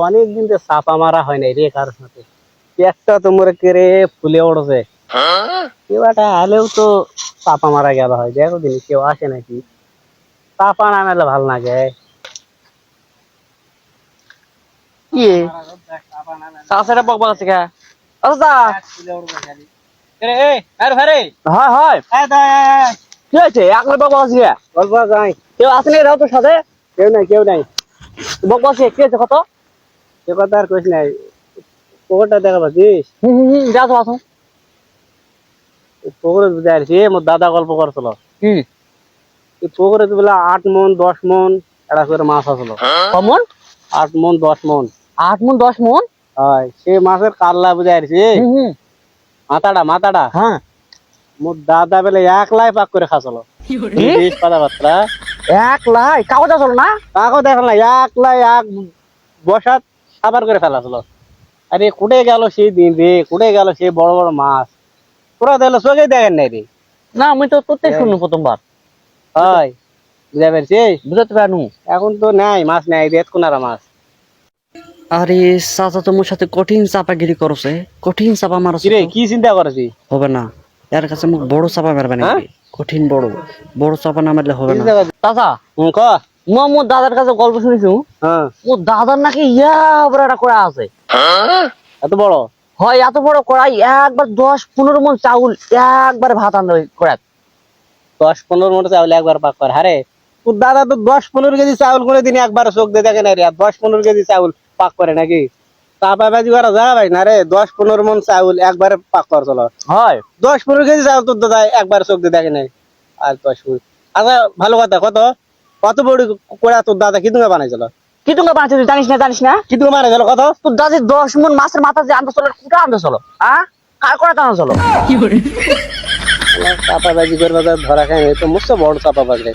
অনেকদিন তো চাপা মারা হয় নাই রে কারোর সাথে। একটা তোমার কেড়ে ফুলে উঠছে, কেউ একটা আলেও তো চাপা মারা গেল হয়। দেখো দিন কেউ আসে নাকি, চাপা না মেলে ভাল লাগে। কি চাষাটা বকবক আছে কে? আচ্ছা হয় হয় কি হয়েছে? একলা বকবক আছে কে? গল্প যাই, কেউ আসেনি রাও তোর সাথে? কেউ নাই কেউ নাই। বকবক আছে কি হয়েছে কত? সে কথা আর কইস নাই। পুকুরটা দেখা পাচ্ছিস? যাও তো আসো। পুকুরে বুঝে আসছি, মোর দাদা গল্প করছিল। কি পুকুরে তো বলে 8 মন 10 মন এটা করে মাছ আসলো। কমন 8 মন 10 মন 8 মন 10 মন? হয়, সে মাছের কাল্লা বুঝে আসছি। মাথাটা হ্যাঁ মোর দাদা বেলে একলাই পাক করে খাসলো। বেশ কথাবার্তা একলাই কাগজ আসলো না? তাকেও দেখল না, একলাই এক বসাত সাবার করে ফেলাছিল। আরে কুটে গেল সেই দিন রে, কুটে গেল সেই বড় বড় মাছ, পুরা দিল চোখে দেখেন নাই রে। না আমি তো তোরতে শুনলু প্রথমবার। হয় বুঝা পেরেছিস? বুঝতে পারনু। এখন তো নাই মাছ, নাই রেত কোনারা মাছ। আরে চাচা তোমার সাথে কঠিন চাপাগিরি করছে, কঠিন চাপা মারছে। কিরে কি চিন্তা করেছি? হবে না, এর কাছে মুখ বড় চাপা মারবে না। কঠিন বড় বড় চাপা না মারলে হবে না। চাচা ক মোর দাদার কাছে গল্প শুনেছু, হ্যাঁ মোর দাদার নাকি ইয়া বড় একটা কড়া আছে। এত বড়? হয় এত বড় কড়াই, একবার 10-15 মন চাউল একবারে ভাত আনবে কড়াই। 10-15 মন চাউল একবার পাক করে? আরে তোর দাদা তো 10-15 কেজি চাউল করে দিন একবার চোখ দিয়ে দেখে না রে। আর 10-15 কেজি চাউল পাক করে নাকি? চাপা বাজি করা যায় ভাই না রে? 10-15 মন চাউল একবারে পাক কর চলো। হয় 10-15 কেজি চাউল তোর দাদা একবার চোখ দিয়ে দেখে নাই। আর 10 আচ্ছা ভালো কথা, কত কত বড় কোড়া তোর দাদা কি তুমি বানাইছিল? কি তুমি বাঁচে তুই জানিস না? জানিস না কি তুমি বানাইছিল কত? তোর দাদি 10 মন মাছের মাথা যে আনতে চলো, কুটা আনতে চলো, কার করে আনতে চলো? চাপা বাজি করবা ধরা খায় তো মুসে বড় চাপা বাজ রে।